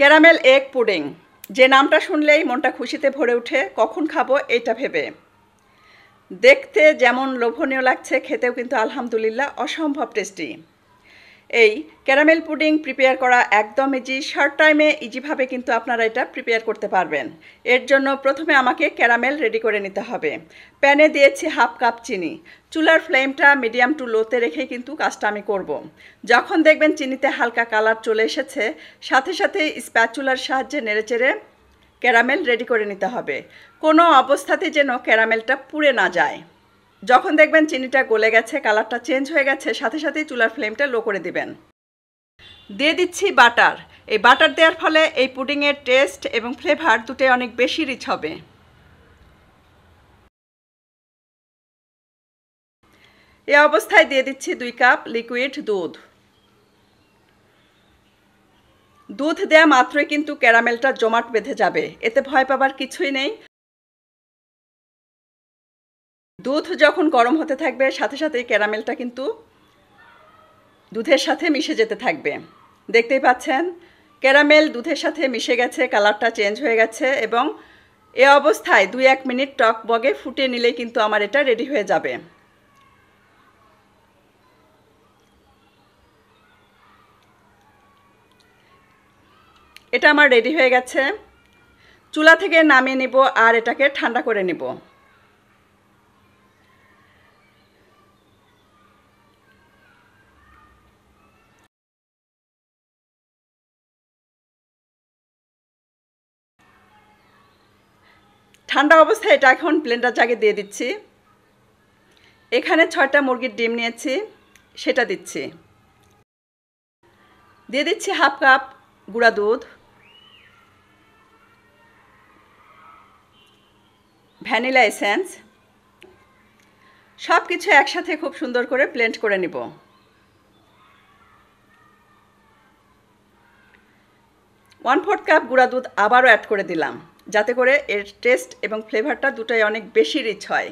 Caramel egg pudding, যে নামটা শুনলেই মনটা খুশিতে ভরে ওঠে। কখন খাবো এটা ভেবে। দেখতে যেমন লোভনীয় লাগছে, খেতেও কিন্তু আলহামদুলিল্লাহ অসম্ভব টেস্টি। এই ক্যারামেল পুডিং প্রিপেয়ার করা একদম ইজি, শর্ট টাইমে ইজিভাবে কিন্তু আপনারা এটা প্রিপেয়ার করতে পারবেন। এর জন্য প্রথমে আমাকে ক্যারামেল রেডি করে নিতে হবে। প্যানে দিয়েছি হাফ কাপ চিনি। চুলার ফ্লেমটা মিডিয়াম টু লোতে রেখে কিন্তু কাজটা আমি করব। যখন দেখবেন চিনিতে হালকা কালার চলে এসেছে, সাথে সাথে স্প্যাচুলার সাহায্যে নেড়েচেড়ে ক্যারামেল রেডি করে নিতে হবে। কোনো অবস্থাতে যেন ক্যারামেলটা পুড়ে না যায়। যখন দেখবেন চিনিটা গলে গেছে, কালারটা চেঞ্জ হয়ে গেছে, সাথে সাথেই চুলার ফ্লেমটা লো করে দিবেন। দিয়ে দিচ্ছি বাটার। এই বাটার দেওয়ার ফলে এই পুডিংয়ের টেস্ট এবং ফ্লেভার দুটোই অনেক বেশি রিচ হবে। এই অবস্থায় দিয়ে দিচ্ছি 2 কাপ লিকুইড দুধ। দুধ দেওয়া মাত্রই কিন্তু ক্যারামেলটা জমাট বেঁধে যাবে, এতে ভয় পাবার কিছুই নেই। দুধ যখন গরম হতে থাকবে, সাথে সাথেই ক্যারামেলটা কিন্তু দুধের সাথে মিশে যেতে থাকবে। দেখতেই পাচ্ছেন ক্যারামেল দুধের সাথে মিশে গেছে, কালারটা চেঞ্জ হয়ে গেছে এবং এ অবস্থায় 2-1 মিনিট টক বগে ফুটিয়ে নিলেই কিন্তু আমার এটা রেডি হয়ে যাবে। এটা আমার রেডি হয়ে গেছে। চুলা থেকে নামিয়ে নিব আর এটাকে ঠান্ডা করে নিব। ঠান্ডা অবস্থায় এটা এখন ব্লেন্ডার জাগে দিয়ে দিচ্ছি। এখানে 6টা মুরগির ডিম নিয়েছি, সেটা দিচ্ছি। দিয়ে দিচ্ছি হাফ কাপ গুঁড়া দুধ, ভ্যানিলা এসেন্স, সব কিছু একসাথে খুব সুন্দর করে ব্লেন্ড করে নিব। 1/4 কাপ গুঁড়া দুধ আবারও অ্যাড করে দিলাম, যাতে করে এর টেস্ট এবং ফ্লেভারটা দুটোই অনেক বেশি রিচ হয়।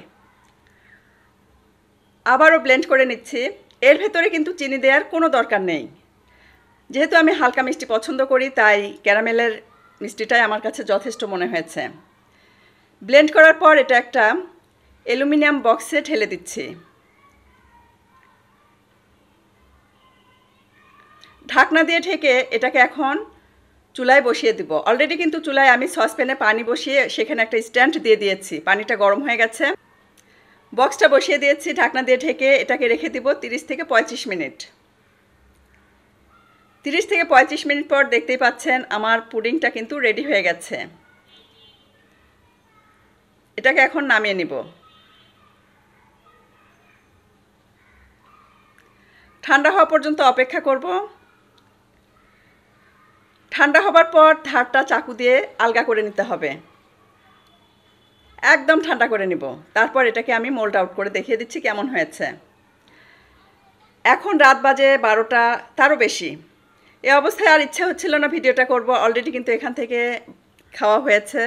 আবারও ব্লেন্ড করে নিচ্ছি। এর ভেতরে কিন্তু চিনি দেওয়ার কোনো দরকার নেই। যেহেতু আমি হালকা মিষ্টি পছন্দ করি, তাই ক্যারামেলের মিষ্টিটাই আমার কাছে যথেষ্ট মনে হয়েছে। ব্লেন্ড করার পর এটা একটা অ্যালুমিনিয়াম বক্সে ঢেলে দিচ্ছি। ঢাকনা দিয়ে ঢেকে এটাকে এখন চুলায় বসিয়ে দিব। অলরেডি কিন্তু চুলায় আমি সসপ্যানে পানি বসিয়ে সেখানে একটা স্ট্যান্ড দিয়ে দিয়েছি। পানিটা গরম হয়ে গেছে, বক্সটা বসিয়ে দিয়েছি। ঢাকনা দিয়ে ঢেকে এটাকে রেখে দিব 30 থেকে 35 মিনিট। 30 থেকে 35 মিনিট পর দেখতেই পাচ্ছেন আমার পুডিংটা কিন্তু রেডি হয়ে গেছে। এটাকে এখন নামিয়ে নিব। ঠান্ডা হওয়া পর্যন্ত অপেক্ষা করব। ঠান্ডা হবার পর ধারটা চাকু দিয়ে আলগা করে নিতে হবে, একদম ঠান্ডা করে নিব। তারপর এটাকে আমি মোল্ড আউট করে দেখিয়ে দিচ্ছি কেমন হয়েছে। এখন রাত বাজে 12টা, তারও বেশি। এই অবস্থায় আর ইচ্ছা হচ্ছিল না ভিডিওটা করব। অলরেডি কিন্তু এখান থেকে খাওয়া হয়েছে।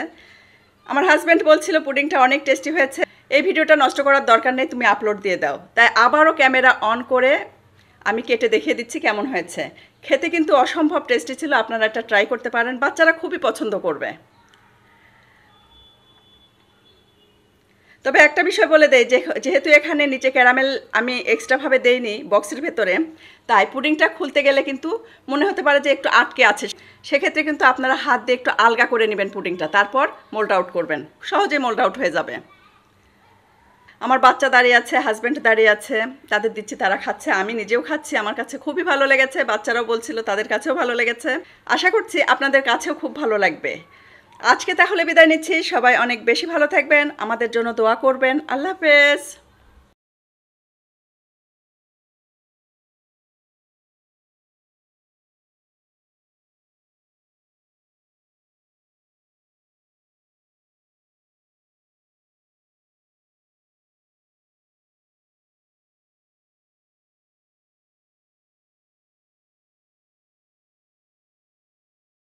আমার হাজব্যান্ড বলছিল পুডিংটা অনেক টেস্টি হয়েছে, এই ভিডিওটা নষ্ট করার দরকার নেই, তুমি আপলোড দিয়ে দাও। তাই আবারও ক্যামেরা অন করে আমি কেটে দেখিয়ে দিচ্ছি কেমন হয়েছে। খেতে কিন্তু অসম্ভব টেস্টি ছিল। আপনারা এটা ট্রাই করতে পারেন, বাচ্চারা খুবই পছন্দ করবে। তবে একটা বিষয় বলে দেই, যেহেতু এখানে নিচে ক্যারামেল আমি এক্সট্রাভাবে দেইনি বক্সের ভেতরে, তাই পুডিংটা খুলতে গেলে কিন্তু মনে হতে পারে যে একটু আটকে আছে। সেক্ষেত্রে কিন্তু আপনারা হাত দিয়ে একটু আলগা করে নেবেন পুডিংটা, তারপর মোল্ড আউট করবেন, সহজে মোল্ড আউট হয়ে যাবে। আমার বাচ্চা দাঁড়িয়ে আছে, হাজব্যান্ড দাঁড়িয়ে আছে, তাদের দিচ্ছি, তারা খাচ্ছে, আমি নিজেও খাচ্ছি। আমার কাছে খুবই ভালো লেগেছে, বাচ্চারাও বলছিল তাদের কাছেও ভালো লেগেছে। আশা করছি আপনাদের কাছেও খুব ভালো লাগবে। আজকে তাহলে বিদায় নিচ্ছি। সবাই অনেক বেশি ভালো থাকবেন, আমাদের জন্য দোয়া করবেন। আল্লাহ হাফেজ।